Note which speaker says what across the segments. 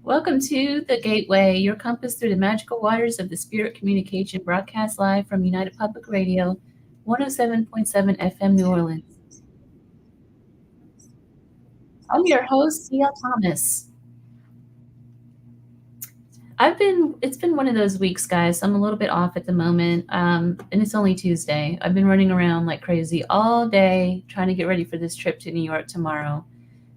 Speaker 1: Welcome to The Gateway, your compass through the magical waters of the spirit communication, broadcast live from United Public Radio, 107.7 FM New Orleans. I'm your host, C.L. Thomas. It's been one of those weeks, guys. So I'm a little bit off at the moment, and it's only Tuesday. I've been running around like crazy all day trying to get ready for this trip to New York tomorrow.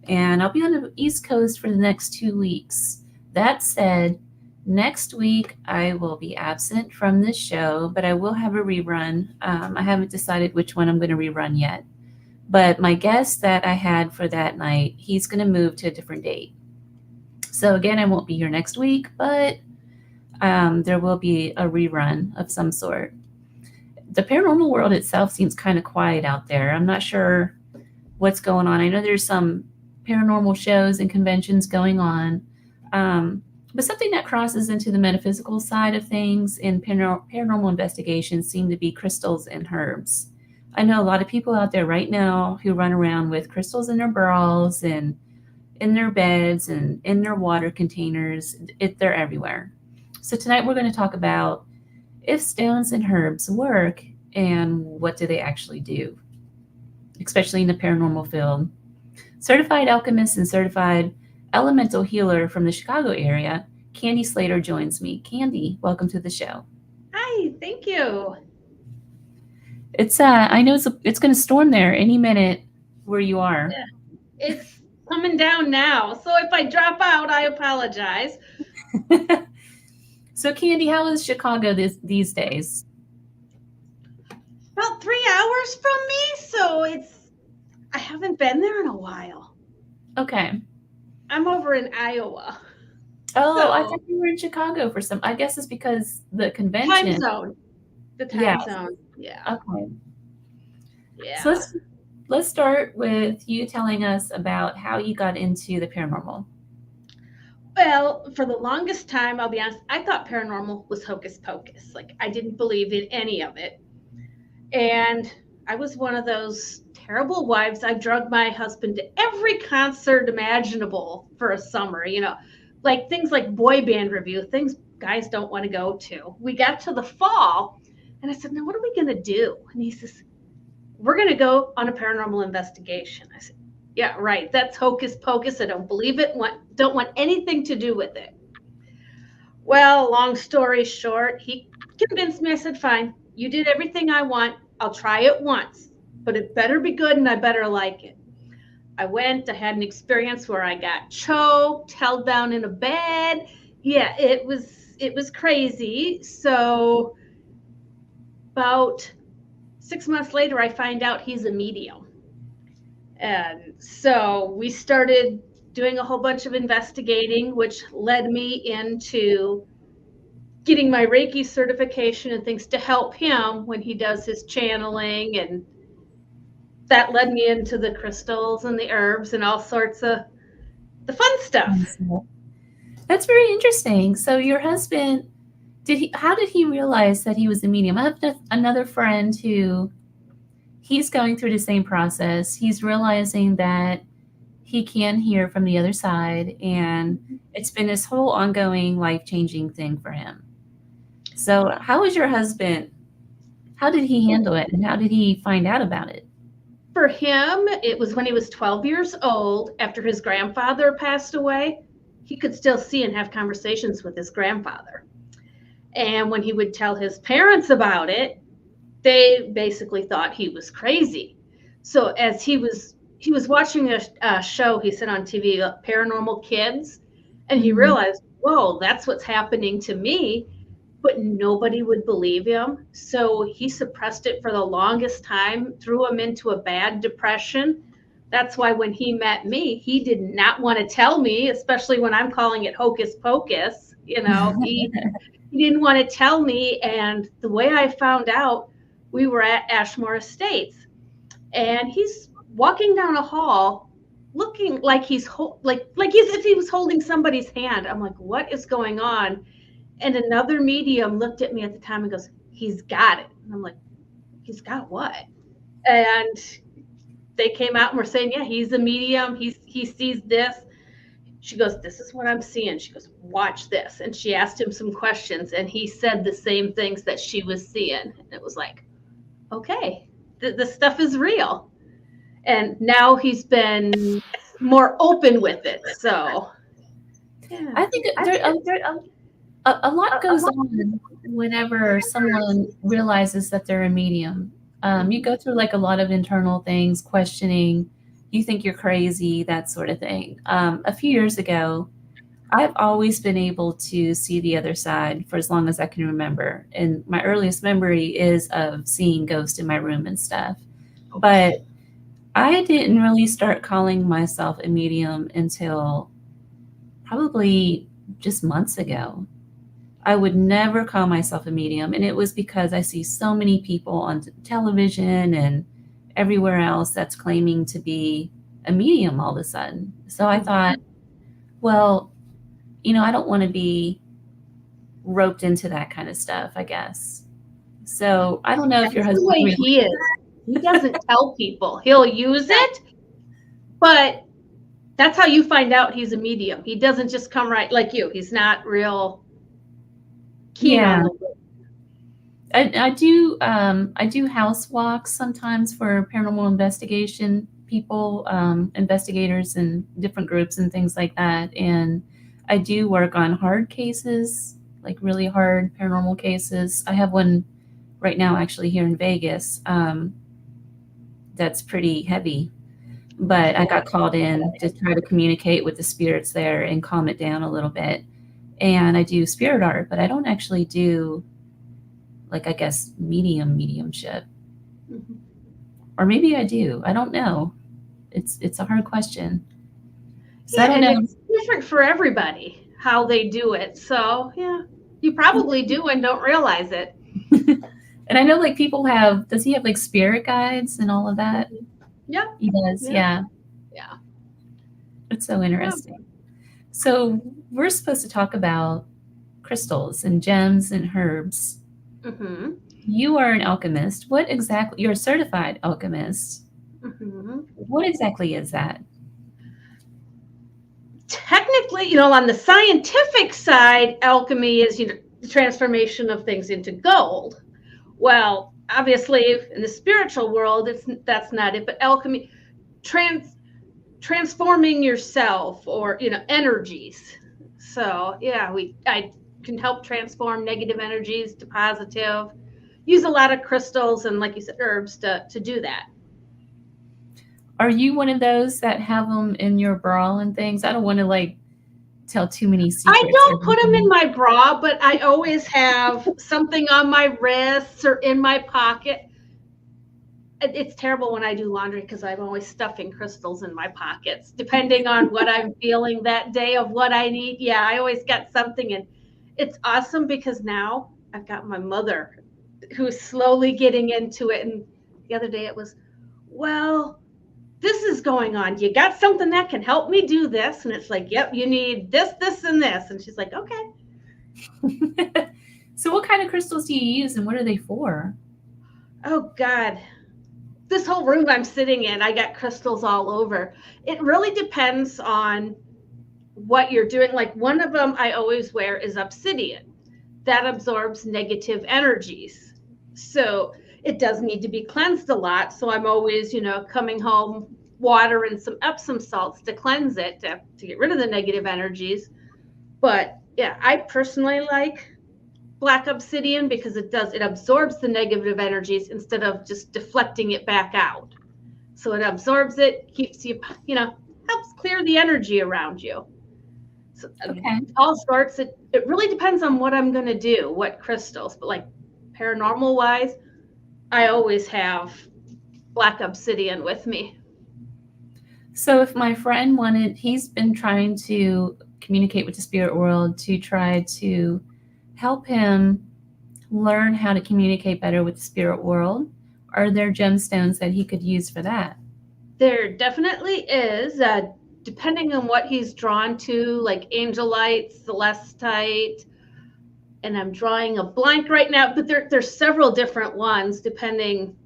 Speaker 1: And I'll be on the East Coast for the next 2 weeks. That said, next week I will be absent from this show, but I will have a rerun. I haven't decided which one I'm going to rerun yet. But my guest that I had for that night, he's going to move to a different date. So again, I won't be here next week, but there will be a rerun of some sort. The paranormal world itself seems kind of quiet out there. I'm not sure what's going on. I know there's some paranormal shows and conventions going on. But something that crosses into the metaphysical side of things in paranormal investigations seem to be crystals and herbs. I know a lot of people out there right now who run around with crystals in their bras and in their beds and in their water containers. They're everywhere. So tonight we're going to talk about if stones and herbs work and what do they actually do, especially in the paranormal field. Certified alchemist and certified elemental healer from the Chicago area, Kandi Slater joins me. Kandi, welcome to the show.
Speaker 2: Hi, thank you.
Speaker 1: I know it's going to storm there any minute where you are.
Speaker 2: Yeah, it's coming down now, so if I drop out, I apologize.
Speaker 1: So, Kandi, how is Chicago these days?
Speaker 2: About 3 hours from me, so I haven't been there in a while.
Speaker 1: Okay.
Speaker 2: I'm over in Iowa.
Speaker 1: Oh,
Speaker 2: So,
Speaker 1: I thought you were in Chicago for some. I guess it's because the convention.
Speaker 2: time zone. The time
Speaker 1: Yeah.
Speaker 2: zone. Yeah.
Speaker 1: Okay.
Speaker 2: Yeah.
Speaker 1: So let's start with you telling us about how you got into the paranormal.
Speaker 2: Well, for the longest time, I'll be honest, I thought paranormal was hocus pocus. Like, I didn't believe in any of it. And I was one of those terrible wives. I drugged my husband to every concert imaginable for a summer, like things like boy band review, things guys don't want to go to. We got to the fall and I said, now what are we going to do? And he says, we're going to go on a paranormal investigation. I said, yeah, right. That's hocus pocus. I don't believe it. Don't want anything to do with it. Well, long story short, he convinced me. I said, fine, you did everything I want. I'll try it once, but it better be good and I better like it. I went, I had an experience where I got choked, held down in a bed. Yeah, it was crazy. So about 6 months later, I find out he's a medium. And so we started doing a whole bunch of investigating, which led me into getting my Reiki certification and things to help him when he does his channeling. And that led me into the crystals and the herbs and all sorts of the fun stuff.
Speaker 1: That's very interesting. So your husband, how did he realize that he was a medium? I have another friend who he's going through the same process. He's realizing that he can hear from the other side, and it's been this whole ongoing life-changing thing for him. So how was your husband? How did he handle it, and how did he find out about it?
Speaker 2: For him, it was when he was 12 years old, after his grandfather passed away. He could still see and have conversations with his grandfather. And when he would tell his parents about it, they basically thought he was crazy. So as he was watching a show he said on TV, Paranormal Kids, and he realized, whoa, that's what's happening to me. But nobody would believe him. So he suppressed it for the longest time, threw him into a bad depression. That's why when he met me, he did not want to tell me, especially when I'm calling it hocus pocus. He didn't want to tell me. And the way I found out, we were at Ashmore Estates, and he's walking down a hall, looking like he's like as if he was holding somebody's hand. I'm like, what is going on? And another medium looked at me at the time and goes, he's got it. And I'm like, he's got what? And they came out and were saying, yeah, he's a medium. He sees this. She goes, this is what I'm seeing. She goes, watch this. And she asked him some questions, and he said the same things that she was seeing. And it was like, okay, the stuff is real. And now he's been more open with it. So, yeah.
Speaker 1: I think a lot goes on whenever someone realizes that they're a medium. You go through like a lot of internal things, questioning, you think you're crazy, that sort of thing. A few years ago, I've always been able to see the other side for as long as I can remember. And my earliest memory is of seeing ghosts in my room and stuff. But I didn't really start calling myself a medium until probably just months ago. I would never call myself a medium. And it was because I see so many people on television and everywhere else that's claiming to be a medium all of a sudden. So I thought, well, I don't want to be roped into that kind of stuff, I guess. So I don't know if your
Speaker 2: That's the
Speaker 1: husband
Speaker 2: way he is. He doesn't tell people. He'll use it, but that's how you find out he's a medium. He doesn't just come right like you. He's not real keen on the
Speaker 1: I do house walks sometimes for paranormal investigation people, investigators and different groups and things like that. And I do work on hard cases, like really hard paranormal cases. I have one right now actually here in Vegas that's pretty heavy. But I got called in to try to communicate with the spirits there and calm it down a little bit. And I do spirit art, but I don't actually do, like, I guess, mediumship.
Speaker 2: Mm-hmm.
Speaker 1: Or maybe I do. I don't know. It's a hard question. So I don't know.
Speaker 2: It's different for everybody how they do it. So, yeah, you probably do and don't realize it.
Speaker 1: And I know, like, does he have, like, spirit guides and all of that?
Speaker 2: Yeah.
Speaker 1: He does, yeah.
Speaker 2: Yeah.
Speaker 1: It's so interesting. Yeah. So we're supposed to talk about crystals and gems and herbs.
Speaker 2: Mm-hmm.
Speaker 1: You are an alchemist. You're a certified alchemist.
Speaker 2: Mm-hmm.
Speaker 1: What exactly is that?
Speaker 2: Technically, on the scientific side, alchemy is, the transformation of things into gold. Well, obviously, in the spiritual world, that's not it. But alchemy, transforming yourself or energies. So yeah, I can help transform negative energies to positive. Use a lot of crystals and, like you said, herbs to do that.
Speaker 1: Are you one of those that have them in your bra and things? I don't want to tell too many secrets.
Speaker 2: I don't put them in my bra, but I always have something on my wrists or in my pocket. It's terrible when I do laundry because I'm always stuffing crystals in my pockets, depending on what I'm feeling that day of what I need. Yeah, I always got something, and it's awesome because now I've got my mother who's slowly getting into it. And the other day it was, well, this is going on. You got something that can help me do this? And it's like, yep, you need this, this, and this. And she's like, okay.
Speaker 1: So what kind of crystals do you use and what are they for?
Speaker 2: Oh, God. This whole room I'm sitting in, I got crystals all over. It really depends on what you're doing. Like, one of them I always wear is obsidian. That absorbs negative energies. So it does need to be cleansed a lot. So I'm always, coming home, water and some Epsom salts to cleanse it, to get rid of the negative energies. But yeah, I personally like black obsidian because it absorbs the negative energies instead of just deflecting it back out. So it absorbs it, keeps you, helps clear the energy around you. So okay. All sorts. It really depends on what I'm going to do, what crystals. But like paranormal wise, I always have black obsidian with me.
Speaker 1: So if my friend he's been trying to communicate with the spirit world to try to help him learn how to communicate better with the spirit world, are there gemstones that he could use for that?
Speaker 2: There definitely is, depending on what he's drawn to, like angelite, celestite, and I'm drawing a blank right now, but there's several different ones depending.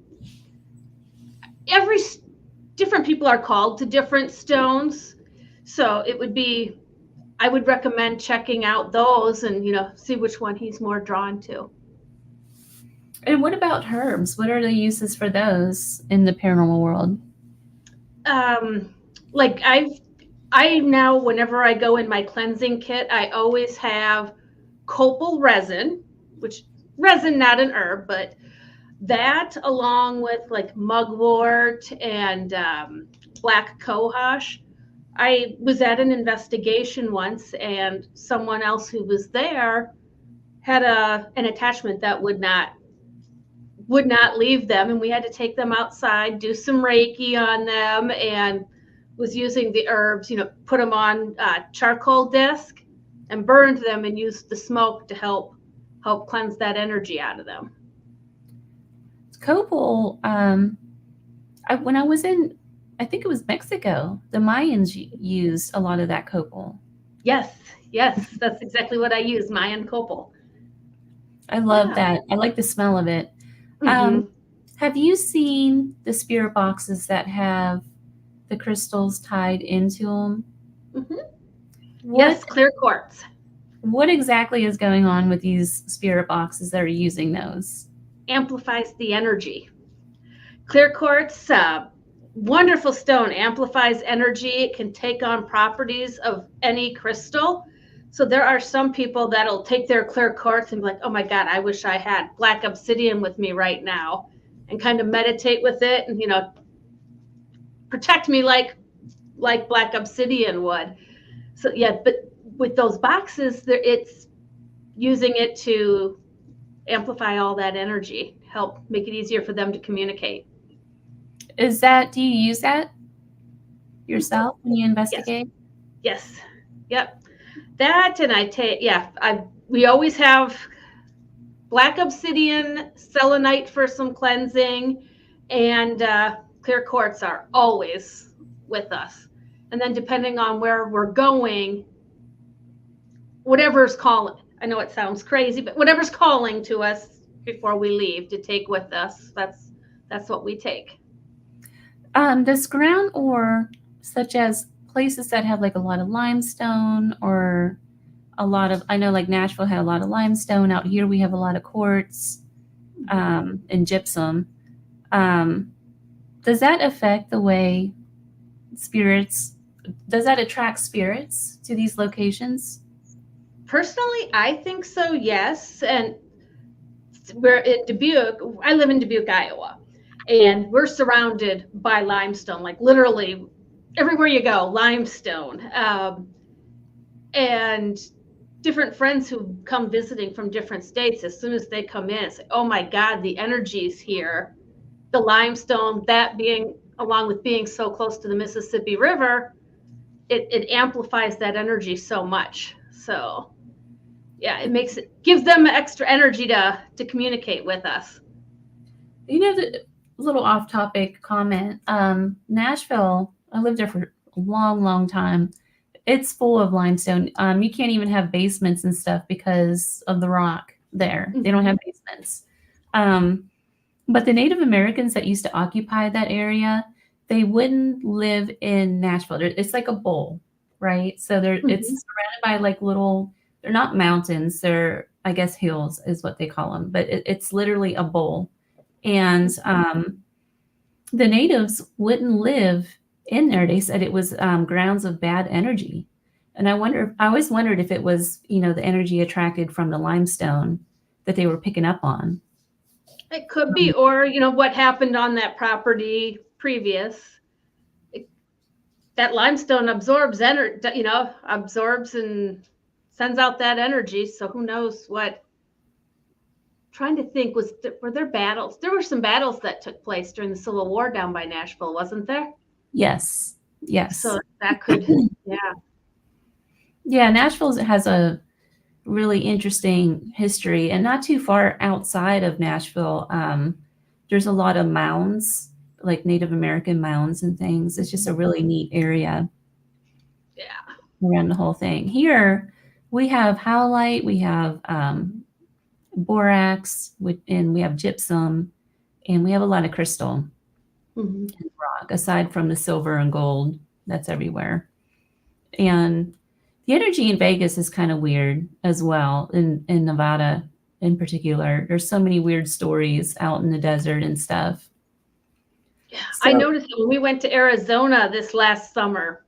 Speaker 2: Different people are called to different stones. So it would be I would recommend checking out those and, see which one he's more drawn to.
Speaker 1: And what about herbs? What are the uses for those in the paranormal world?
Speaker 2: Like I now, whenever I go in my cleansing kit, I always have copal resin, which resin, not an herb, but that along with like mugwort and black cohosh. I was at an investigation once, and someone else who was there had an attachment that would not leave them, and we had to take them outside, do some Reiki on them, and was using the herbs, put them on charcoal disc and burned them and used the smoke to help cleanse that energy out of them.
Speaker 1: Copal, when I was in, I think it was Mexico, the Mayans used a lot of that copal.
Speaker 2: Yes, that's exactly what I use, Mayan copal.
Speaker 1: I love that. I like the smell of it. Have you seen the spirit boxes that have the crystals tied into them?
Speaker 2: Yes, clear quartz.
Speaker 1: What exactly is going on with these spirit boxes that are using those?
Speaker 2: Amplifies the energy. Clear quartz, wonderful stone, amplifies energy. It can take on properties of any crystal. So there are some people that'll take their clear quartz and be like, oh my God, I wish I had black obsidian with me right now, and kind of meditate with it and, protect me like black obsidian would. So yeah, but with those boxes, it's using it to amplify all that energy, help make it easier for them to communicate.
Speaker 1: Do you use that yourself when you investigate?
Speaker 2: Yes. Yep. That, and we always have black obsidian, selenite for some cleansing, and clear quartz are always with us. And then depending on where we're going, whatever's calling, I know it sounds crazy, but whatever's calling to us before we leave to take with us, that's what we take.
Speaker 1: Does ground ore, such as places that have like a lot of limestone or I know like Nashville had a lot of limestone. Out here we have a lot of quartz and gypsum. Does that affect the way does that attract spirits to these locations?
Speaker 2: Personally, I think so, yes. And we're in Dubuque. I live in Dubuque, Iowa, and we're surrounded by limestone, like literally everywhere you go, limestone. And different friends who come visiting from different states, as soon as they come in, say, oh my God, the energy's here. The limestone, that being, along with being so close to the Mississippi River, it amplifies that energy so much. So yeah, gives them extra energy to communicate with us.
Speaker 1: The little off topic comment, Nashville, I lived there for a long, long time. It's full of limestone. You can't even have basements and stuff because of the rock there. They don't have basements. But the Native Americans that used to occupy that area, they wouldn't live in Nashville. It's like a bowl, right? So it's surrounded by like they're not mountains. They're, I guess, hills is what they call them. But it's literally a bowl. And the natives wouldn't live in there. They said it was grounds of bad energy. And I always wondered if it was, the energy attracted from the limestone that they were picking up on.
Speaker 2: It could be, or, what happened on that property previous. That limestone absorbs energy, absorbs and sends out that energy. So who knows what. Trying to think, were there battles? There were some battles that took place during the Civil War down by Nashville, wasn't there?
Speaker 1: Yes.
Speaker 2: So that could, yeah.
Speaker 1: Yeah, Nashville has a really interesting history, and not too far outside of Nashville, there's a lot of mounds, like Native American mounds and things. It's just a really neat area.
Speaker 2: Yeah.
Speaker 1: Around the whole thing. Here, we have howlite, we have borax, and we have gypsum, and we have a lot of crystal and rock, aside from the silver and gold that's everywhere. And The energy in Vegas is kind of weird as well, in Nevada in particular. There's so many weird stories out in the desert and stuff.
Speaker 2: I
Speaker 1: So,
Speaker 2: noticed when we went to Arizona this last summer,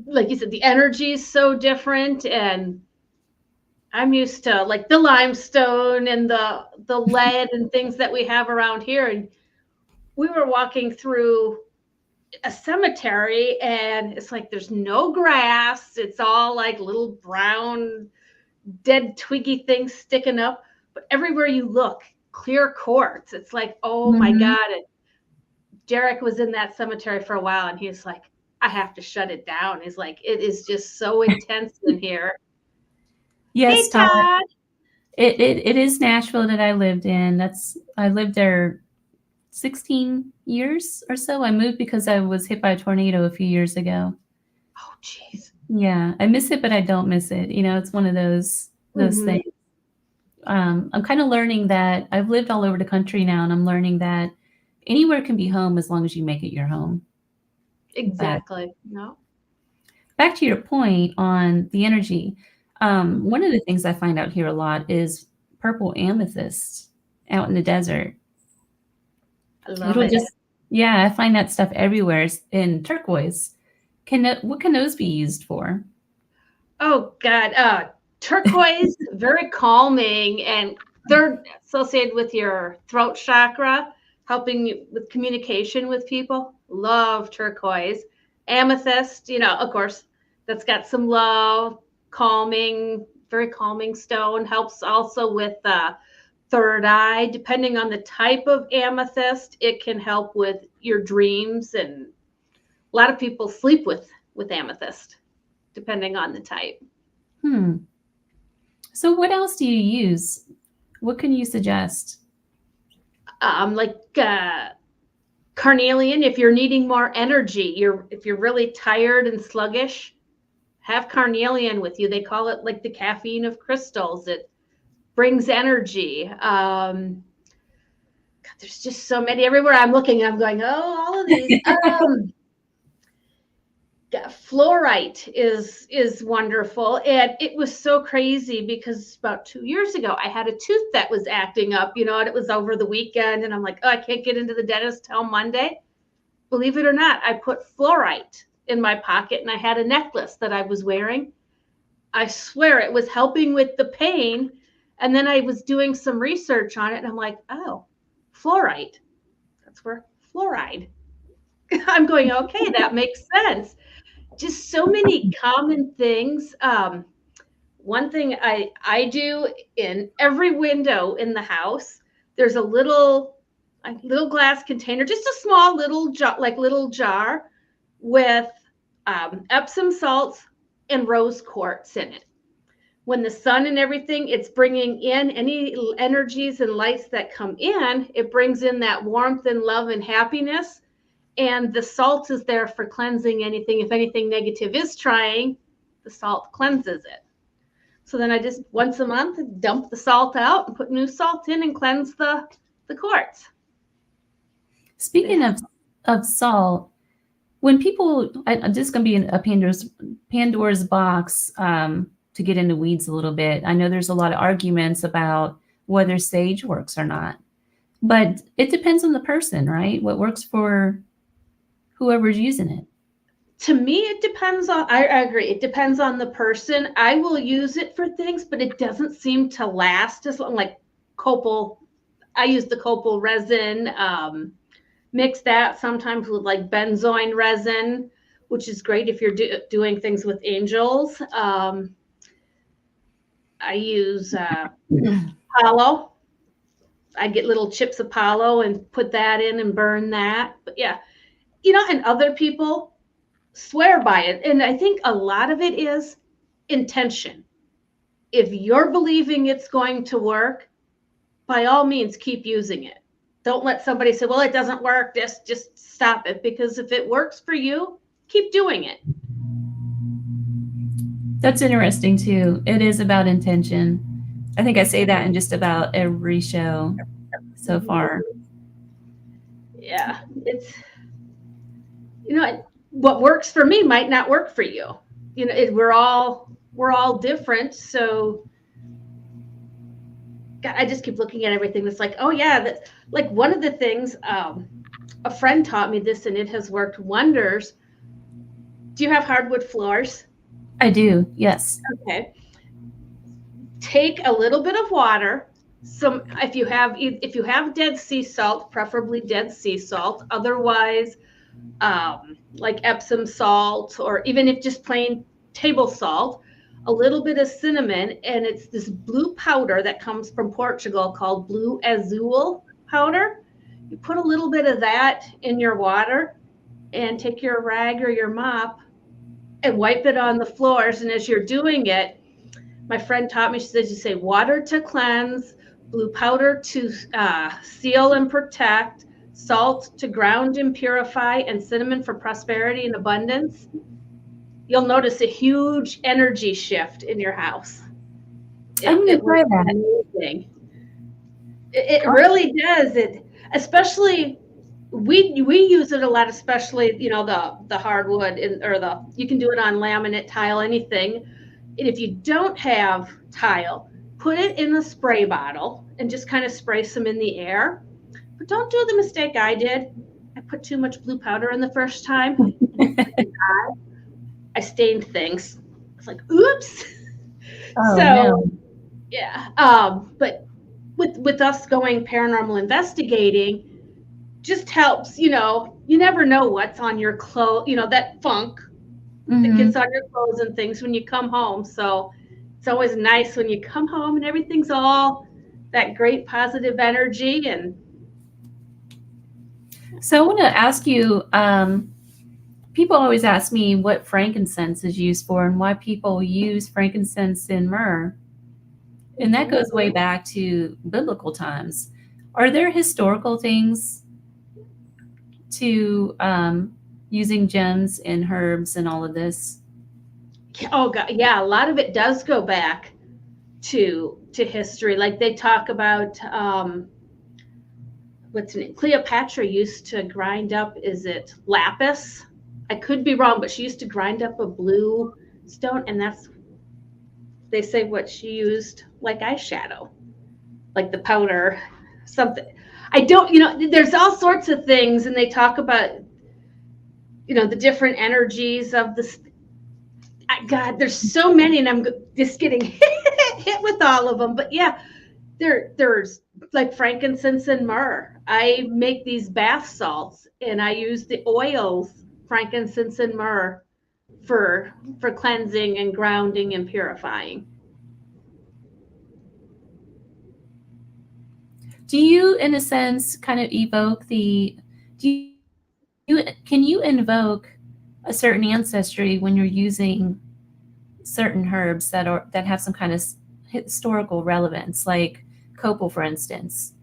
Speaker 2: like you said, the energy is so different, and I'm used to like the limestone and the lead and things that we have around here. And we were walking through a cemetery, and it's like there's no grass. It's all like little brown, dead twiggy things sticking up. But everywhere you look, clear quartz. It's like, oh my
Speaker 1: mhm.
Speaker 2: God. And Derek was in that cemetery for a while, and he's like, I have to shut it down. He's like, it is just so intense in here.
Speaker 1: Yes,
Speaker 2: Hey,
Speaker 1: Todd.
Speaker 2: Todd.
Speaker 1: It is Nashville that I lived in. I lived there 16 years or so. I moved because I was hit by a tornado a few years ago.
Speaker 2: Oh, jeez.
Speaker 1: Yeah, I miss it, but I don't miss it. It's one of those
Speaker 2: Mm-hmm.
Speaker 1: things. I'm kind of learning that I've lived all over the country now, and I'm learning that anywhere can be home as long as you make it your home. But
Speaker 2: Exactly. No.
Speaker 1: back to your point on the energy, one of the things I find out here a lot is purple amethyst out in the desert.
Speaker 2: I love
Speaker 1: It'll
Speaker 2: it.
Speaker 1: just, yeah, I find that stuff everywhere in turquoise. What can those be used for?
Speaker 2: Oh God. Turquoise, very calming, and they're associated with your throat chakra, helping you with communication with people. Love turquoise. Amethyst, of course, that's got some love, calming, very calming stone. Helps also with third eye. Depending on the type of amethyst, it can help with your dreams, and a lot of people sleep with amethyst, depending on the type.
Speaker 1: Hmm. So what else do you use? What can you suggest?
Speaker 2: Like carnelian, if you're needing more energy, if you're really tired and sluggish, have carnelian with you. They call it like the caffeine of crystals. It brings energy. God, there's just so many everywhere I'm looking. I'm going, oh, all of these. Fluorite is wonderful, and it was so crazy because about 2 years ago I had a tooth that was acting up, and it was over the weekend, and I'm like, oh, I can't get into the dentist till Monday. Believe it or not, I put fluorite in my pocket, and I had a necklace that I was wearing. I swear it was helping with the pain. And then I was doing some research on it, and I'm like, oh, fluorite. That's where fluoride. I'm going, okay, that makes sense. Just so many common things. One thing I do in every window in the house, there's a little glass container, just a small little jar with Epsom salts and rose quartz in it. When the sun and everything, it's bringing in any energies and lights that come in. It brings in that warmth and love and happiness. And the salt is there for cleansing anything. If anything negative is trying, the salt cleanses it. So then I just once a month dump the salt out and put new salt in and cleanse the quartz.
Speaker 1: Speaking of salt, when people, this is going to be a Pandora's box, to get into weeds a little bit. I know there's a lot of arguments about whether sage works or not, but it depends on the person, right? What works for whoever's using it.
Speaker 2: To me, it depends on, I agree, it depends on the person. I will use it for things, but it doesn't seem to last as long. Like copal, I use the copal resin, mix that sometimes with like benzoin resin, which is great if you're doing things with angels. I use Apollo. I get little chips of Apollo and put that in and burn that. But yeah, and other people swear by it. And I think a lot of it is intention. If you're believing it's going to work, by all means, keep using it. Don't let somebody say, well, it doesn't work. Just stop it. Because if it works for you, keep doing it.
Speaker 1: That's interesting too. It is about intention. I think I say that in just about every show so far.
Speaker 2: Yeah. It's, what works for me might not work for you. we're all different. So God, I just keep looking at everything. That's like, oh yeah, that like one of the things a friend taught me this, and it has worked wonders. Do you have hardwood floors?
Speaker 1: I do, yes.
Speaker 2: Okay. Take a little bit of water. If you have Dead Sea salt, preferably Dead Sea salt. Otherwise, like Epsom salt, or even if just plain table salt, a little bit of cinnamon, and it's this blue powder that comes from Portugal called blue azul powder. You put a little bit of that in your water and take your rag or your mop and wipe it on the floors. And as you're doing it, my friend taught me, she said, you say water to cleanse, blue powder to seal and protect, salt to ground and purify, and cinnamon for prosperity and abundance. You'll notice a huge energy shift in your house.
Speaker 1: I'm going to try that.
Speaker 2: Amazing. It really does. Especially we use it a lot, especially the hardwood, you can do it on laminate, tile, anything. And if you don't have tile, put it in the spray bottle and just kind of spray some in the air. But don't do the mistake I did. I put too much blue powder in the first time. I stained things. It's like, oops.
Speaker 1: Oh, no.
Speaker 2: Yeah. But with us going paranormal investigating, just helps. You never know what's on your clothes. That funk that gets on your clothes and things when you come home. So it's always nice when you come home and everything's all that great positive energy. And
Speaker 1: so I want to ask you, people always ask me what frankincense is used for and why people use frankincense and myrrh. And that goes way back to biblical times. Are there historical things to using gems and herbs and all of this?
Speaker 2: Oh God, yeah, a lot of it does go back to history. Like they talk about what's her name? Cleopatra used to grind up, is it lapis? I could be wrong, but she used to grind up a blue stone, and that's, they say, what she used like eyeshadow, like the powder, something. I don't, there's all sorts of things, and they talk about, the different energies of this. God, there's so many, and I'm just getting hit with all of them. But yeah, there's like frankincense and myrrh. I make these bath salts, and I use the oils, frankincense and myrrh, for cleansing and grounding and purifying.
Speaker 1: Do you, in a sense, kind of evoke can you invoke a certain ancestry when you're using certain herbs that have some kind of historical relevance, like copal, for instance?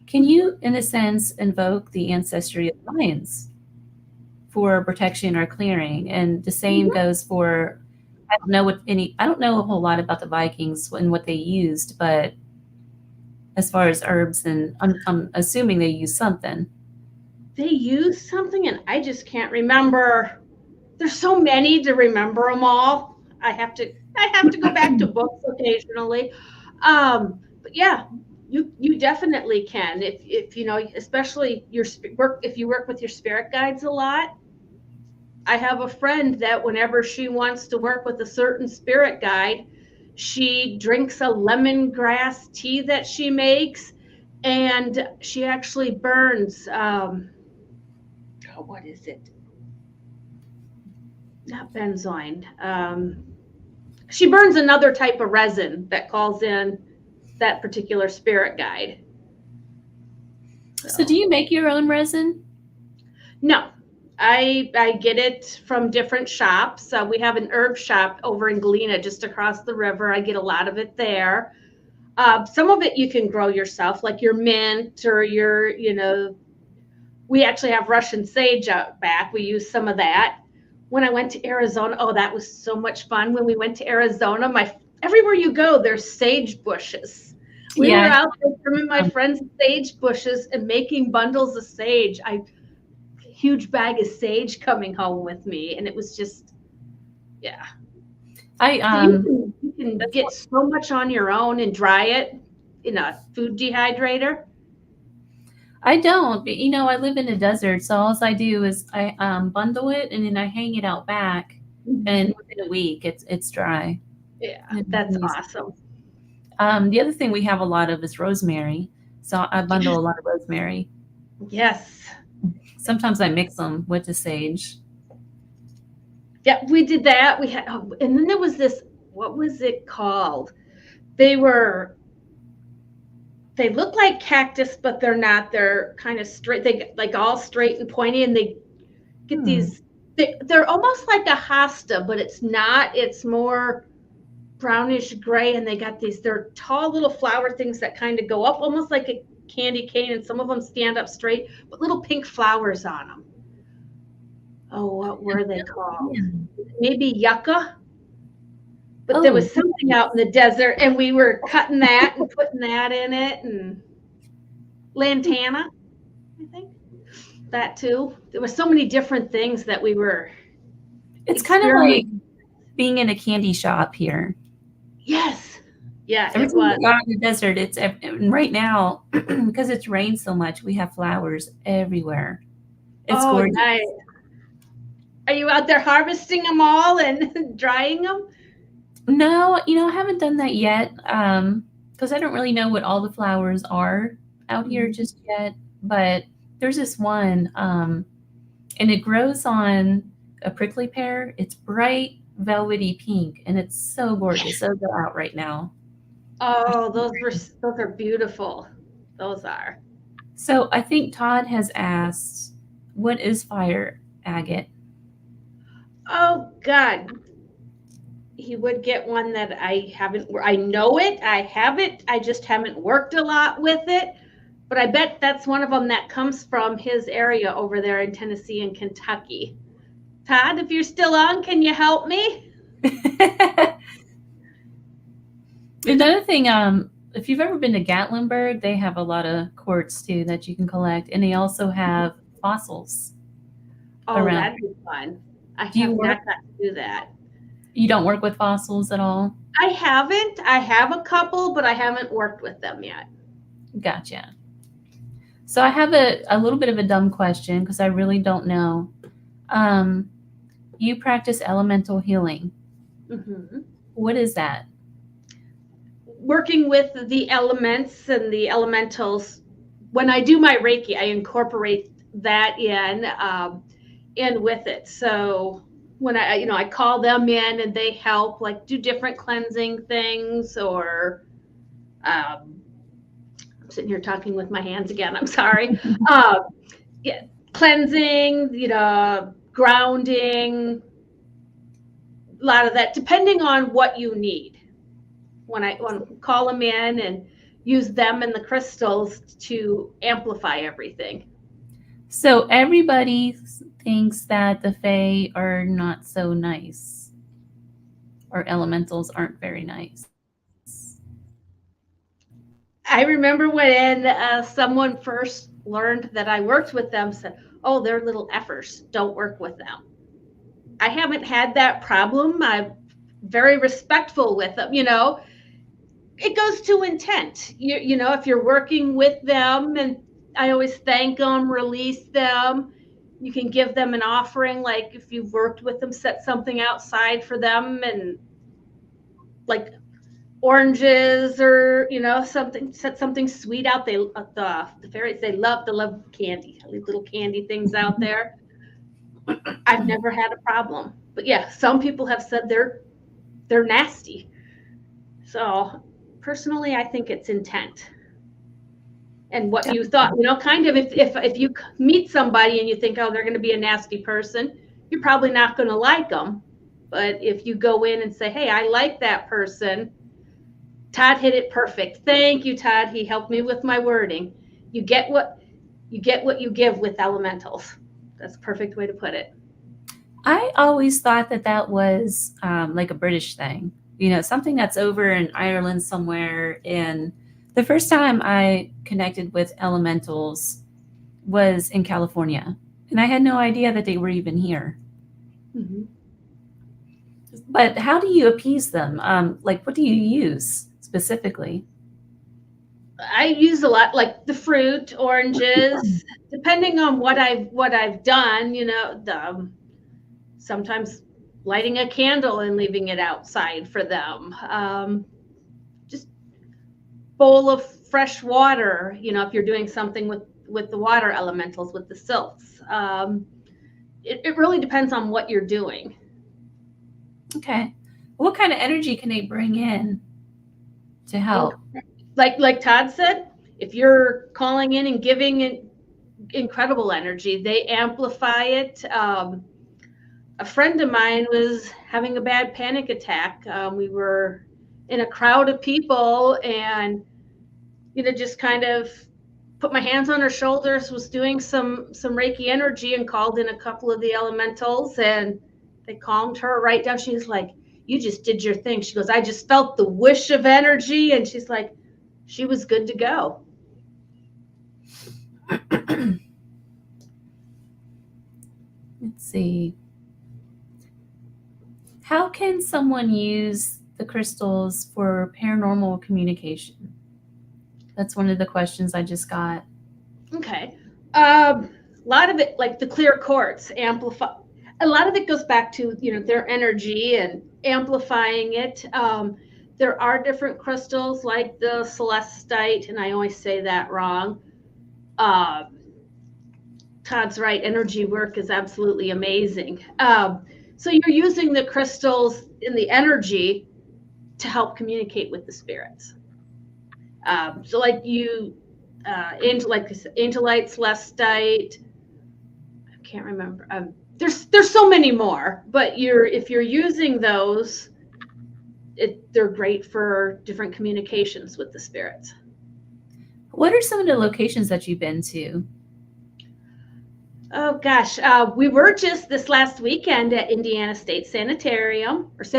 Speaker 1: Can you, in a sense, invoke the ancestry of lions for protection or clearing? And the same goes for, I don't know a whole lot about the Vikings and what they used, but as far as herbs, and I'm assuming they use something.
Speaker 2: They use something, and I just can't remember. There's so many to remember them all. I have to go back to books occasionally. But yeah, you definitely can. If especially if you work with your spirit guides a lot. I have a friend that whenever she wants to work with a certain spirit guide, she drinks a lemongrass tea that she makes, and she actually burns, what is it? Not benzoin. She burns another type of resin that calls in that particular spirit guide.
Speaker 1: So do you make your own resin?
Speaker 2: No. I get it from different shops. We have an herb shop over in Galena, just across the river. I get a lot of it there. Some of it you can grow yourself, like your mint or your, we actually have Russian sage out back. We use some of that. When I went to Arizona, that was so much fun. When we went to Arizona, everywhere you go, there's sage bushes. We were out there trimming my friend's sage bushes and making bundles of sage. Huge bag of sage coming home with me, and it was just Yeah.
Speaker 1: I
Speaker 2: So you can
Speaker 1: that's
Speaker 2: get so much on your own and dry it in a food dehydrator.
Speaker 1: I don't, but I live in a desert, so all I do is I bundle it and then I hang it out back, and within a week it's dry.
Speaker 2: Yeah,
Speaker 1: It's
Speaker 2: that's
Speaker 1: amazing.
Speaker 2: awesome.
Speaker 1: The other thing we have a lot of is rosemary, so I bundle a lot of rosemary.
Speaker 2: Yes.
Speaker 1: Sometimes I mix them with the sage.
Speaker 2: Yeah, we did that. We had, and then there was this, what was it called? They were, they look like cactus, but they're not. They're kind of straight. They get like all straight and pointy, and they get these, they're almost like a hosta, but it's not. It's more brownish gray, and they got these, they're tall little flower things that kind of go up almost like a candy cane, and some of them stand up straight, but little pink flowers on them. Oh, what were they called? Maybe yucca? But there
Speaker 1: Oh,
Speaker 2: was something out in the desert, and we were cutting that and putting that in it, and lantana, I think. That too. There were so many different things that we were
Speaker 1: it's kind of like
Speaker 2: experimenting.
Speaker 1: being in a candy shop here.
Speaker 2: Yes. Yeah,
Speaker 1: Every
Speaker 2: it
Speaker 1: time
Speaker 2: was.
Speaker 1: we go out in the desert, and right now because it's rained so much, we have flowers everywhere. It's
Speaker 2: Oh,
Speaker 1: gorgeous.
Speaker 2: nice. Are you out there harvesting them all and drying them?
Speaker 1: No, I haven't done that yet, because I don't really know what all the flowers are out here just yet. But there's this one, and it grows on a prickly pear. It's bright velvety pink, and it's so gorgeous. Those are out right now.
Speaker 2: Oh, those are beautiful. Those are.
Speaker 1: So I think Todd has asked, "What is fire agate?"
Speaker 2: Oh God. He would get one that I haven't, I know it, I have it, I just haven't worked a lot with it. But I bet that's one of them that comes from his area over there in Tennessee and Kentucky. Todd, if you're still on, can you help me?
Speaker 1: Another thing, if you've ever been to Gatlinburg, they have a lot of quartz too that you can collect, and they also have fossils
Speaker 2: Oh,
Speaker 1: around.
Speaker 2: that'd be fun. I
Speaker 1: Do you
Speaker 2: have
Speaker 1: work?
Speaker 2: not got to do that.
Speaker 1: You don't work with fossils at all?
Speaker 2: I haven't. I have a couple, but I haven't worked with them yet.
Speaker 1: Gotcha. So I have a little bit of a dumb question because I really don't know. You practice elemental healing.
Speaker 2: Mm-hmm.
Speaker 1: What is that?
Speaker 2: Working with the elements and the elementals. When I do my Reiki, I incorporate that in with it. So when I call them in and they help, like do different cleansing things, or I'm sitting here talking with my hands again. I'm sorry. Yeah, cleansing, grounding, a lot of that, depending on what you need. When I call them in and use them and the crystals to amplify everything.
Speaker 1: So everybody thinks that the Fae are not so nice, or elementals aren't very nice.
Speaker 2: I remember when someone first learned that I worked with them, said, "Oh, they're little effers. Don't work with them." I haven't had that problem. I'm very respectful with them. It goes to intent. If you're working with them, and I always thank them, release them. You can give them an offering, like if you've worked with them, set something outside for them, and like oranges, or something, set something sweet out. The fairies, they love candy. I leave little candy things out there. I've never had a problem. But yeah, some people have said they're nasty. So personally, I think it's intent. And what you thought, kind of, if you meet somebody and you think, oh, they're going to be a nasty person, you're probably not going to like them. But if you go in and say, hey, I like that person, Todd hit it perfect. Thank you, Todd. He helped me with my wording. You get what you give with elementals. That's a perfect way to put it.
Speaker 1: I always thought that was like a British thing, something that's over in Ireland somewhere. And the first time I connected with elementals was in California, and I had no idea that they were even here.
Speaker 2: Mm-hmm.
Speaker 1: But how do you appease them? Like, what do you use specifically?
Speaker 2: I use a lot, like the fruit, oranges, depending on what I've done. Sometimes lighting a candle and leaving it outside for them. Just bowl of fresh water. If you're doing something with the water elementals, with the sylphs. It really depends on what you're doing.
Speaker 1: Okay. What kind of energy can they bring in to
Speaker 2: In-
Speaker 1: help?
Speaker 2: like Todd said, if you're calling in and giving it incredible energy, they amplify it. A friend of mine was having a bad panic attack. We were in a crowd of people, and just kind of put my hands on her shoulders, was doing some Reiki energy, and called in a couple of the elementals, and they calmed her right down. She was like, "You just did your thing." She goes, "I just felt the whoosh of energy," and she's like, she was good to go.
Speaker 1: Let's see. How can someone use the crystals for paranormal communication? That's one of the questions I just got.
Speaker 2: Okay. A lot of it, like the clear quartz, amplify. A lot of it goes back to their energy and amplifying it. There are different crystals like the celestite, and I always say that wrong. Uh, Todd's right. Energy work is absolutely amazing. So you're using the crystals in the energy to help communicate with the spirits. So like like angelite, celestite. I can't remember. There's so many more, but if you're using those, they're great for different communications with the spirits.
Speaker 1: What are some of the locations that you've been to?
Speaker 2: Oh gosh, we were just this last weekend at Indiana State Sanatorium, because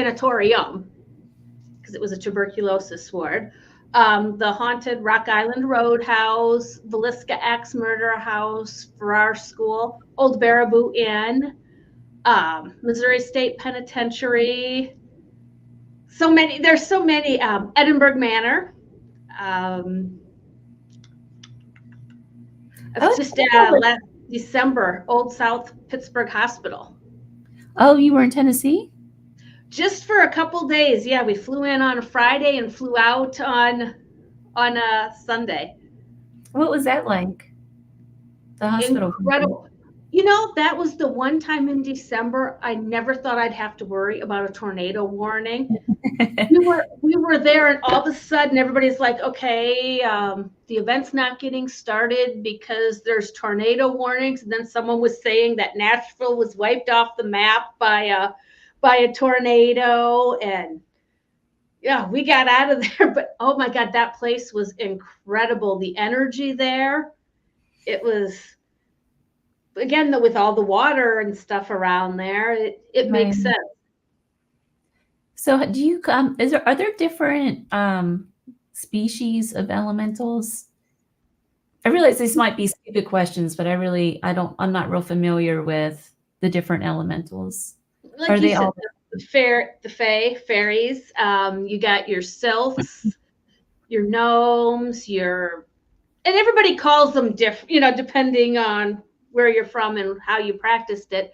Speaker 2: it was a tuberculosis ward. The Haunted Rock Island Roadhouse, Villisca Axe Murder House, Farrar School, Old Baraboo Inn, Missouri State Penitentiary. So many. There's so many. Edinburgh Manor. Just last December, Old South Pittsburgh Hospital.
Speaker 1: Oh, you were in Tennessee?
Speaker 2: Just for a couple days. Yeah, we flew in on a Friday and flew out on a Sunday.
Speaker 1: What was that like? The hospital?
Speaker 2: Incredible. That was the one time in December I never thought I'd have to worry about a tornado warning. we were there, and all of a sudden everybody's like, okay, the event's not getting started because there's tornado warnings. And then someone was saying that Nashville was wiped off the map by a tornado, and yeah, we got out of there. But oh my God, that place was incredible. The energy there, it was, again, with all the water and stuff around there, it makes sense.
Speaker 1: So do you are there different species of elementals? I realize these might be stupid questions, but I'm not real familiar with the different elementals.
Speaker 2: Like are they all the fae, fairies? You got your sylphs, your gnomes, and everybody calls them different, depending on where you're from and how you practiced it.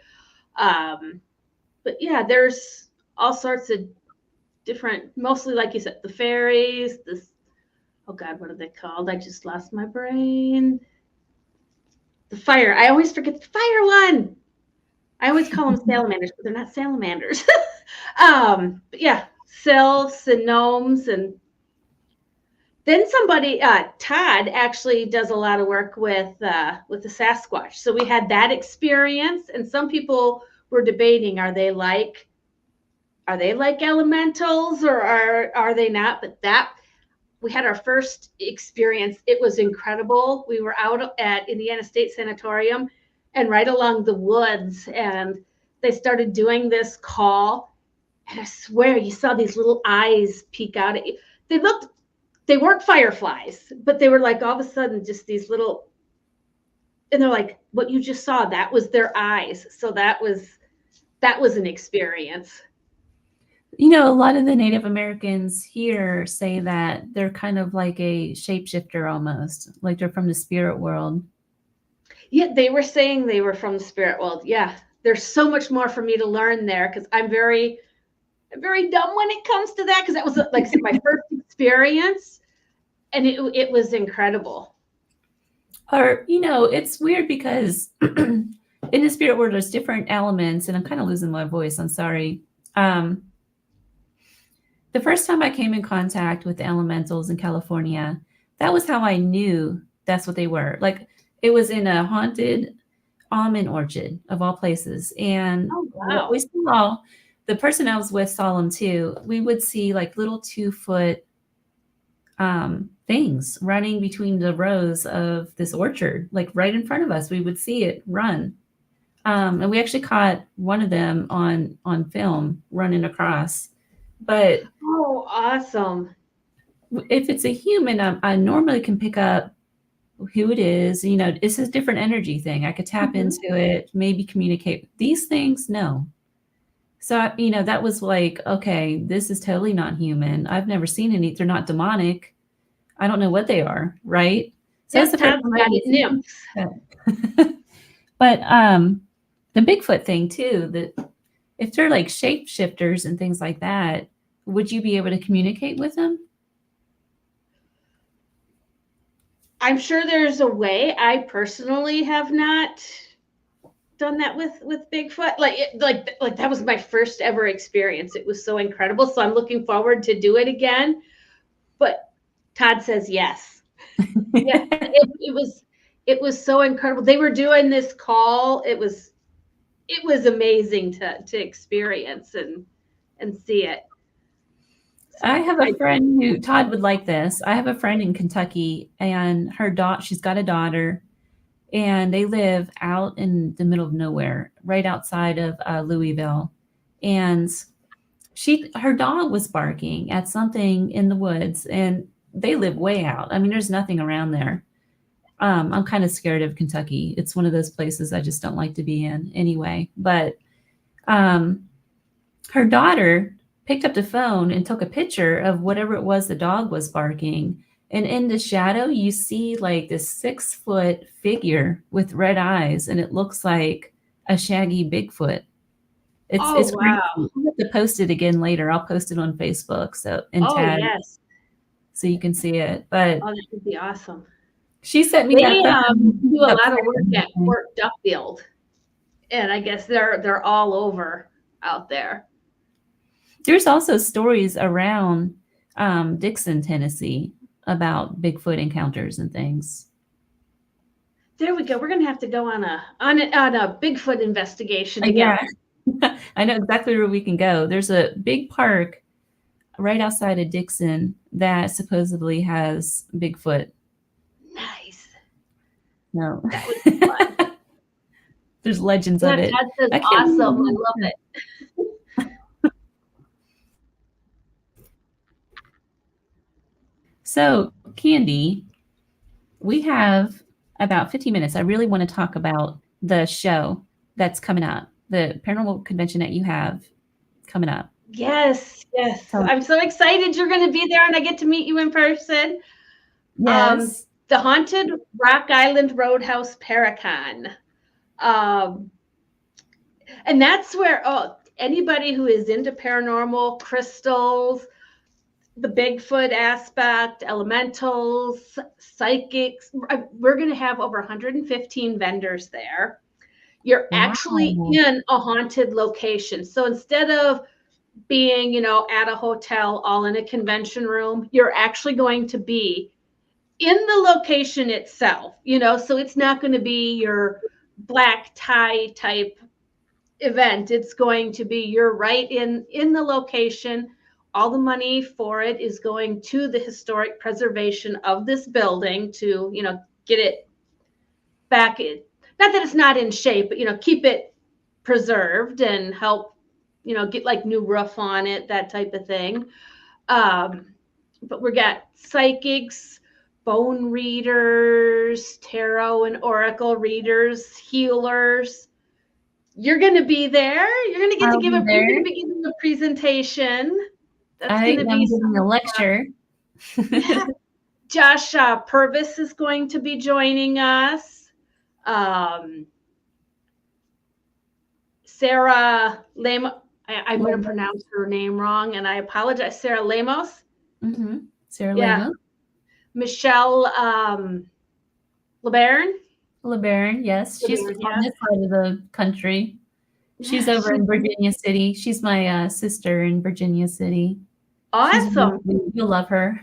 Speaker 2: But yeah, there's all sorts of different, mostly like you said, the fairies, oh God, what are they called? I just lost my brain. The fire. I always forget the fire one. I always call them salamanders, but they're not salamanders. But yeah, sylphs and gnomes. And then somebody, Todd actually does a lot of work with the Sasquatch. So we had that experience, and some people were debating, are they like elementals, or are they not? But we had our first experience. It was incredible. We were out at Indiana State Sanatorium and right along the woods, and they started doing this call, and I swear you saw these little eyes peek out at you. They weren't fireflies, but they were like all of a sudden just these little, and they're like, what you just saw, that was their eyes. So that was an experience.
Speaker 1: You know, a lot of the Native Americans here say that they're kind of like a shapeshifter almost, like they're from the spirit world.
Speaker 2: Yeah, they were saying they were from the spirit world. Yeah, there's so much more for me to learn there because I'm very dumb when it comes to that because that was like I said, my first experience, and it was incredible.
Speaker 1: Or, you know, it's weird because in the spirit world, there's different elements, and I'm kind of losing my voice. I'm sorry. Um, the first time I came in contact with the elementals in California, that was how I knew that's what they were. Like, it was in a haunted almond orchard of all places. And
Speaker 2: Oh
Speaker 1: what we
Speaker 2: wow!
Speaker 1: saw, the person I was with saw them too. We would see like little 2 foot things running between the rows of this orchard, like right in front of us. We would see it run. And we actually caught one of them on film running across. But
Speaker 2: Oh, awesome!
Speaker 1: if it's a human, I normally can pick up who it is. You know, it's a different energy thing. I could tap
Speaker 2: Mhm.
Speaker 1: into it, maybe communicate. These things, no. So, you know, that was like, okay, this is totally not human. I've never seen any. They're not demonic. I don't know what they are, right? So that's
Speaker 2: Yep,
Speaker 1: the first
Speaker 2: Todd's
Speaker 1: time I
Speaker 2: got
Speaker 1: ever
Speaker 2: it.
Speaker 1: seen
Speaker 2: Nymphs.
Speaker 1: that. But the Bigfoot thing too, that if they're like shapeshifters and things like that, would you be able to communicate with them?
Speaker 2: I'm sure there's a way. I personally have not done that with Bigfoot. Like that was my first ever experience. It was so incredible. So I'm looking forward to do it again. But Todd says yes. Yeah, it was so incredible. They were doing this call. It was amazing to experience and see it. So
Speaker 1: I have a
Speaker 2: I
Speaker 1: friend who Todd would like this. I have a friend in Kentucky, and her she's got a daughter, and they live out in the middle of nowhere, right outside of Louisville. And her dog was barking at something in the woods, and they live way out. I mean, there's nothing around there. I'm kind of scared of Kentucky. It's one of those places I just don't like to be in anyway. But um, her daughter picked up the phone and took a picture of whatever it was the dog was barking. And in the shadow, you see like this 6 foot figure with red eyes, and it looks like a shaggy Bigfoot.
Speaker 2: Oh
Speaker 1: It's crazy.
Speaker 2: wow.
Speaker 1: I'll have to post it again later. I'll post it on Facebook and
Speaker 2: Oh
Speaker 1: tag
Speaker 2: yes.
Speaker 1: so you can see it. But
Speaker 2: Oh, that would be awesome.
Speaker 1: she sent me that
Speaker 2: They
Speaker 1: photo.
Speaker 2: do a
Speaker 1: Up
Speaker 2: lot of
Speaker 1: there
Speaker 2: work
Speaker 1: and
Speaker 2: at
Speaker 1: everything.
Speaker 2: Fort Duffield, and I guess they're all over out there.
Speaker 1: There's also stories around Dixon, Tennessee about Bigfoot encounters and things.
Speaker 2: There we go. We're gonna have to go on a Bigfoot investigation
Speaker 1: Yeah,
Speaker 2: together.
Speaker 1: I know exactly where we can go. There's a big park right outside of Dixon that supposedly has Bigfoot.
Speaker 2: Nice.
Speaker 1: No,
Speaker 2: That would be fun.
Speaker 1: there's legends
Speaker 2: Yeah,
Speaker 1: of it.
Speaker 2: Todd says
Speaker 1: I can't
Speaker 2: awesome. I
Speaker 1: remember.
Speaker 2: love it.
Speaker 1: So, Candy, we have about 15 minutes. I really want to talk about the show that's coming up, the paranormal convention that you have coming up.
Speaker 2: Yes, yes.
Speaker 1: Tell
Speaker 2: I'm so excited you're gonna be there and I get to meet you in person. Um,
Speaker 1: Yes.
Speaker 2: the Haunted Rock Island Roadhouse Paracon. Um, and that's where anybody who is into paranormal, crystals, the Bigfoot aspect, elementals, psychics, we're going to have over 115 vendors there. You're actually
Speaker 1: Wow.
Speaker 2: in a haunted location. So instead of being, at a hotel all in a convention room, you're actually going to be in the location itself, so it's not going to be your black tie type event. It's going to be you're right in the location. All the money for it is going to the historic preservation of this building to, get it back in. Not that it's not in shape, but keep it preserved and help, get like new roof on it, that type of thing. Um, but we got psychics, bone readers, tarot and oracle readers, healers, You're going to be there. You're going to get to
Speaker 1: I'll be
Speaker 2: you're going
Speaker 1: there.
Speaker 2: to be giving a presentation. That's
Speaker 1: I
Speaker 2: going to
Speaker 1: am
Speaker 2: be
Speaker 1: giving a
Speaker 2: some,
Speaker 1: lecture.
Speaker 2: yeah. Josh Purvis is going to be joining us. Sarah Lemos. I'm going to pronounce her name wrong, and I apologize. Sarah Lemos.
Speaker 1: Mm-hmm. Sarah
Speaker 2: Yeah.
Speaker 1: Lemos.
Speaker 2: Michelle LeBaron.
Speaker 1: LeBaron, yes. She's
Speaker 2: LeBaron,
Speaker 1: on
Speaker 2: yeah.
Speaker 1: this side of the country. She's
Speaker 2: Yeah,
Speaker 1: over in Virginia City. She's my sister in Virginia City.
Speaker 2: awesome.
Speaker 1: You'll love her.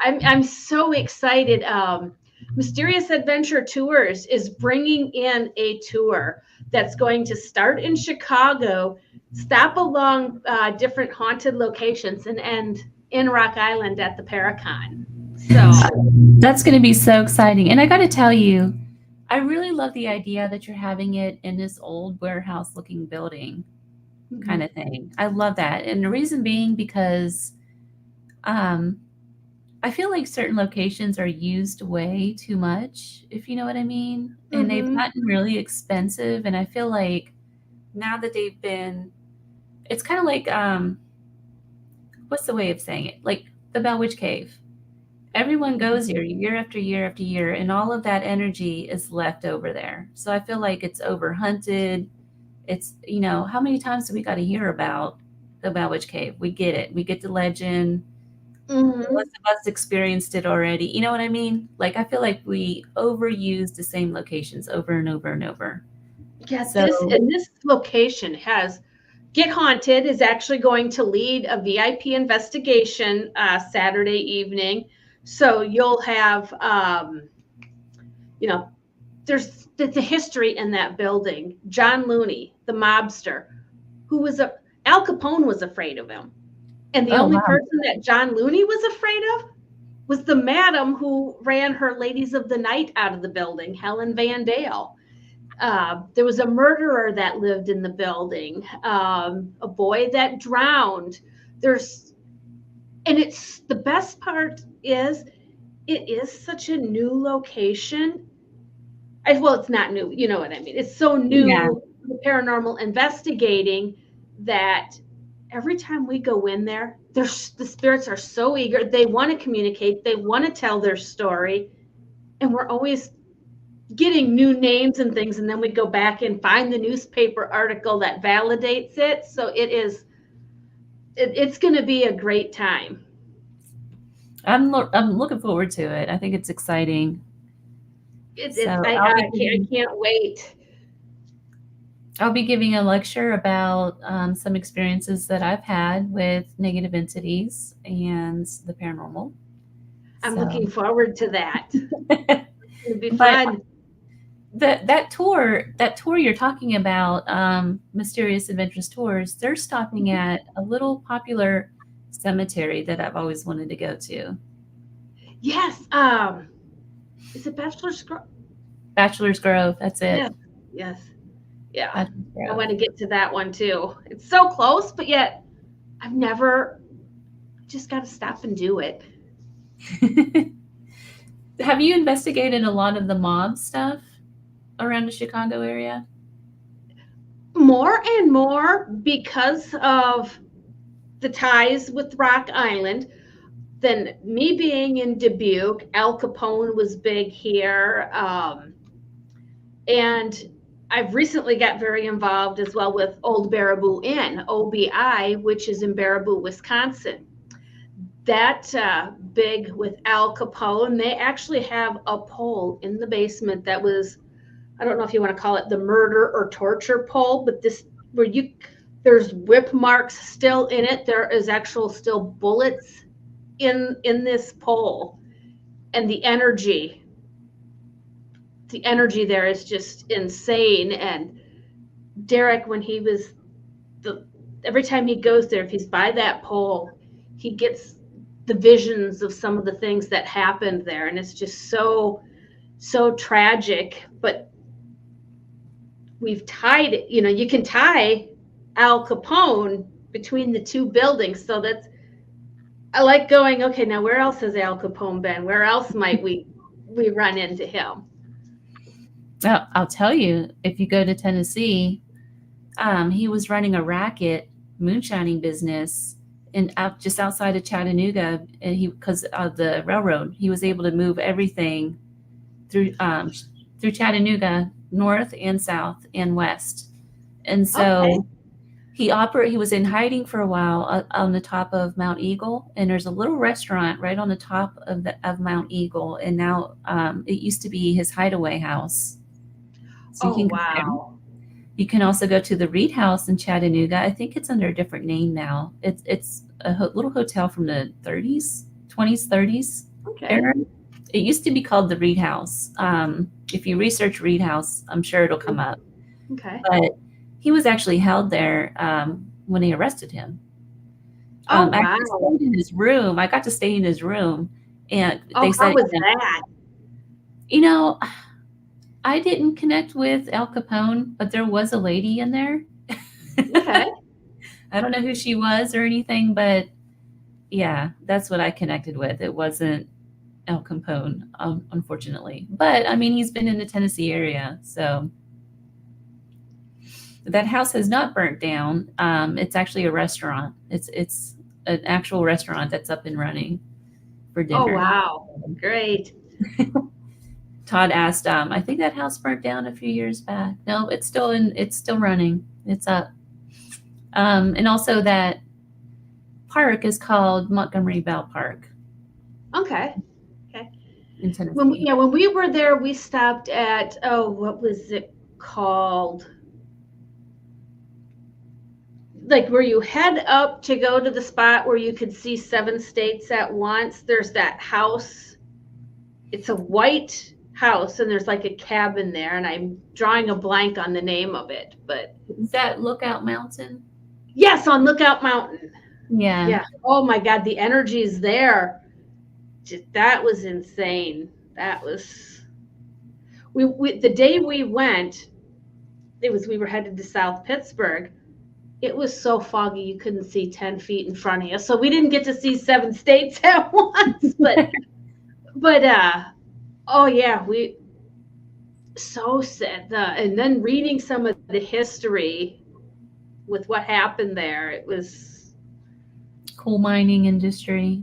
Speaker 2: I'm so excited. Mysterious Adventure Tours is bringing in a tour that's going to start in Chicago, stop along different haunted locations, and end in Rock Island at the Paracon. So
Speaker 1: that's going to be so exciting. And I got to tell you, I really love the idea that you're having it in this old warehouse looking building kind of thing. I love that. And the reason being because I feel like certain locations are used way too much, if you know what I mean. And they've gotten really expensive. And I feel like now that it's kind of like, what's the way of saying it? Like the Bell Witch Cave. Everyone goes here year after year after year, and all of that energy is left over there. So I feel like it's overhunted. It's, how many times do we got to hear about the Bell Witch Cave? We get it. We get the legend. Most of us experienced it already. You know what I mean? Like, I feel like we overuse the same locations over and over and over.
Speaker 2: Yeah, this location has Get Haunted is actually going to lead a VIP investigation Saturday evening. So you'll have, there's the history in that building. John Looney, the mobster, Al Capone was afraid of him. And the only person that John Looney was afraid of was the madam who ran her Ladies of the Night out of the building, Helen Van Dale. There was a murderer that lived in the building, a boy that drowned. And it's the best part is it is such a new location. Well, it's not new, you know what I mean? It's so new, the paranormal investigating, that every time we go in there, the spirits are so eager. They want to communicate. They want to tell their story. And we're always getting new names and things. And then we go back and find the newspaper article that validates it. So it's going to be a great time.
Speaker 1: I'm looking forward to it. I think it's exciting.
Speaker 2: I can't wait.
Speaker 1: I'll be giving a lecture about some experiences that I've had with negative entities and the paranormal.
Speaker 2: I'm looking forward to that. It'll be fun.
Speaker 1: That tour you're talking about, Mysterious Adventures Tours, they're stopping at a little popular cemetery that I've always wanted to go to.
Speaker 2: Yes. Is it Bachelor's Grove?
Speaker 1: Bachelor's Grove, that's it.
Speaker 2: Yes. Yeah. I want to get to that one too. It's so close, but yet I just got to stop and do it.
Speaker 1: Have you investigated a lot of the mob stuff around the Chicago area?
Speaker 2: More and more, because of the ties with Rock Island. Then me being in Dubuque, Al Capone was big here. And I've recently got very involved as well with Old Baraboo Inn, OBI, which is in Baraboo, Wisconsin. That big with Al Capone. They actually have a pole in the basement that was, I don't know if you want to call it the murder or torture pole, but there's whip marks still in it. There is actual still bullets in this pole, and the energy there is just insane. And Derek, when he was every time he goes there, if he's by that pole, he gets the visions of some of the things that happened there, and it's just so tragic. But we've tied it, you can tie Al Capone between the two buildings. So I like going, okay, now where else has Al Capone been? Where else might we run into him?
Speaker 1: Well, I'll tell you, if you go to Tennessee, He was running a racket moonshining business just outside of Chattanooga, and because of the railroad, he was able to move everything through Chattanooga, north and south and west. And
Speaker 2: Okay.
Speaker 1: so he was in hiding for a while on the top of Mount Eagle, and there's a little restaurant right on the top of Mount Eagle, and now it used to be his hideaway house. So you
Speaker 2: Oh,
Speaker 1: can go there.
Speaker 2: wow.
Speaker 1: You can also go to the Reed House in Chattanooga. I think it's under a different name now. It's a little hotel from the 30s, 20s, 30s
Speaker 2: Okay.
Speaker 1: era. It used to be called the Reed House. If you research Reed House, I'm sure it'll come up.
Speaker 2: Okay.
Speaker 1: But he was actually held there when they arrested him.
Speaker 2: Oh,
Speaker 1: I actually
Speaker 2: wow.
Speaker 1: stayed in his room. I got to stay in his room, and
Speaker 2: Oh,
Speaker 1: they
Speaker 2: how
Speaker 1: said,
Speaker 2: was that?
Speaker 1: you know, I didn't connect with Al Capone, but there was a lady in there.
Speaker 2: Okay.
Speaker 1: I don't know who she was or anything, but yeah, that's what I connected with. It wasn't Al Capone, unfortunately. But I mean, he's been in the Tennessee area, so that house has not burnt down. It's actually a restaurant. It's an actual restaurant that's up and running for
Speaker 2: Oh,
Speaker 1: dinner.
Speaker 2: wow. Great.
Speaker 1: Todd asked, I think that house burnt down a few years back. No, it's still running. It's up. And also that park is called Montgomery Bell Park
Speaker 2: Okay. Okay.
Speaker 1: in Tennessee.
Speaker 2: When we were there, we stopped at, oh, what was it called? Like where you head up to go to the spot where you could see 7 states at once. There's that house. It's a white house and there's like a cabin there, and I'm drawing a blank on the name of it, but
Speaker 1: Is that Lookout Mountain?
Speaker 2: yes, on Lookout Mountain.
Speaker 1: Yeah.
Speaker 2: Yeah. Oh my God, the energy is there. That was insane. That was we the day we went, we were headed to South Pittsburgh. It was so foggy you couldn't see 10 feet in front of you. So we didn't get to see 7 states at once, but oh yeah, we so sad. And then reading some of the history with what happened there, it was
Speaker 1: Coal mining industry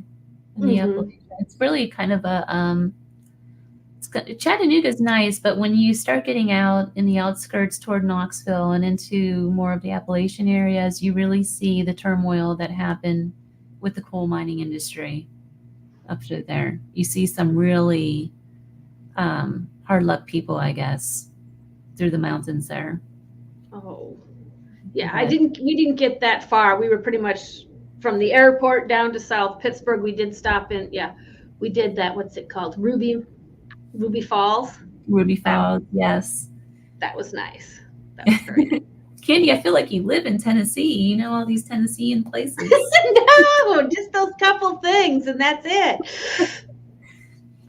Speaker 1: in the Appalachians. It's really kind of a Chattanooga's nice, but when you start getting out in the outskirts toward Knoxville and into more of the Appalachian areas, you really see the turmoil that happened with the coal mining industry up through there. You see some really hard luck people, I guess, through the mountains there.
Speaker 2: Oh, yeah.
Speaker 1: But
Speaker 2: We didn't get that far. We were pretty much from the airport down to South Pittsburgh. We did stop in. Yeah, we did that. What's it called? Ruby Falls.
Speaker 1: Ruby Falls, yes.
Speaker 2: That was nice. That was great.
Speaker 1: Kandi, I feel like you live in Tennessee. You know all these Tennessean places.
Speaker 2: No, just those couple things, and that's it.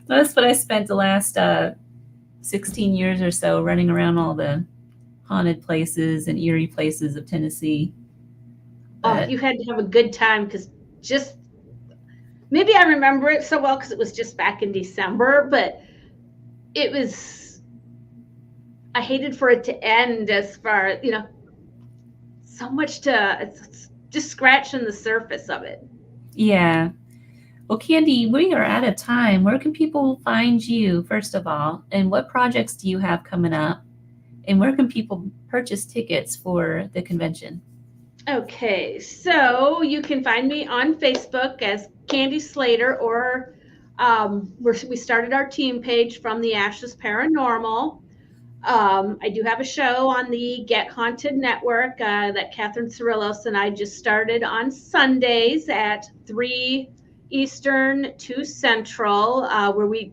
Speaker 1: That's what I spent the last 16 years or so running around all the haunted places and eerie places of Tennessee.
Speaker 2: Oh, you had to have a good time because just maybe I remember it so well because it was just back in December, but it was, I hated for it to end as far, so much it's just scratching the surface of it.
Speaker 1: Yeah. Well, Kandi, we are out of time. Where can people find you, first of all? And what projects do you have coming up? And where can people purchase tickets for the convention?
Speaker 2: Okay, so you can find me on Facebook as Kandi Slater, or we started our team page From the Ashes Paranormal. I do have a show on the Get Haunted Network that Catherine Cirillos and I just started on Sundays at 3 Eastern, 2 Central, where we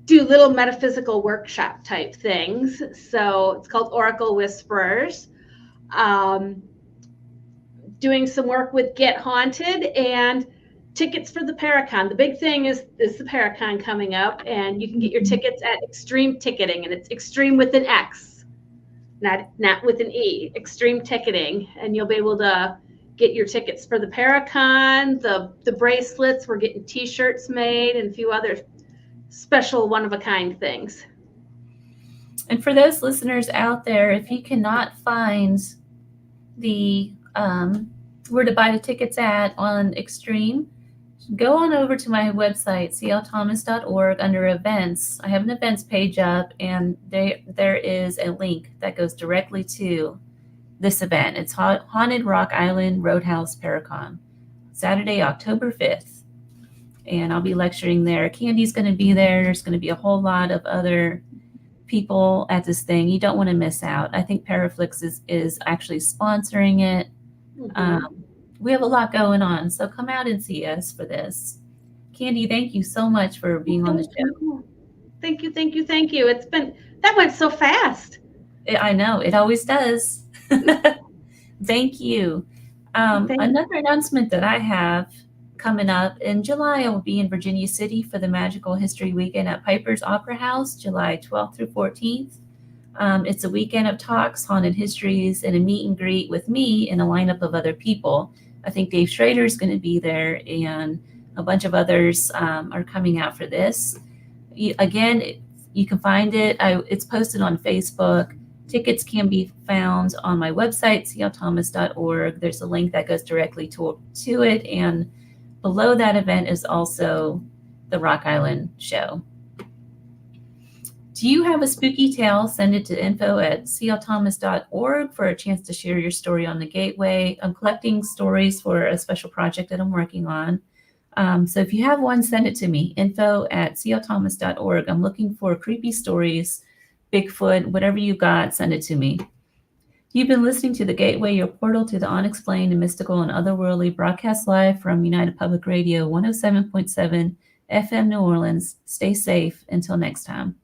Speaker 2: do little metaphysical workshop type things. So it's called Oracle Whisperers. Doing some work with Get Haunted and tickets for the Paracon. The big thing is the Paracon coming up, and you can get your tickets at Extreme Ticketing, and it's Extreme with an X, not with an E. Extreme Ticketing, and you'll be able to get your tickets for the Paracon, the bracelets. We're getting T-shirts made, and a few other special one-of-a-kind things.
Speaker 1: And for those listeners out there, if you cannot find the where to buy the tickets at on Extreme, go on over to my website, clthomas.org, under events. I have an events page up, and there is a link that goes directly to this event. It's Haunted Rock Island Roadhouse Paracon, Saturday, October 5th. And I'll be lecturing there. Kandi's going to be there. There's going to be a whole lot of other people at this thing. You don't want to miss out. I think Paraflix is actually sponsoring it. We have a lot going on, so come out and see us for this. Kandi, thank you so much for being on the show.
Speaker 2: Thank you. That went so fast.
Speaker 1: I know, it always does. Thank you. Another announcement that I have coming up in July, I will be in Virginia City for the Magical History Weekend at Piper's Opera House, July 12th through 14th. It's a weekend of talks, haunted histories, and a meet and greet with me and a lineup of other people. I think Dave Schrader is going to be there, and a bunch of others are coming out for this. Again, you can find it. It's posted on Facebook. Tickets can be found on my website, clthomas.org. There's a link that goes directly to it, and below that event is also the Rock Island show. Do you have a spooky tale? Send it to info@clthomas.org for a chance to share your story on the Gateway. I'm collecting stories for a special project that I'm working on. So if you have one, send it to me, info@clthomas.org. I'm looking for creepy stories, Bigfoot, whatever you got, send it to me. You've been listening to The Gateway, your portal to the unexplained and mystical and otherworldly, broadcast live from United Public Radio 107.7 FM New Orleans. Stay safe until next time.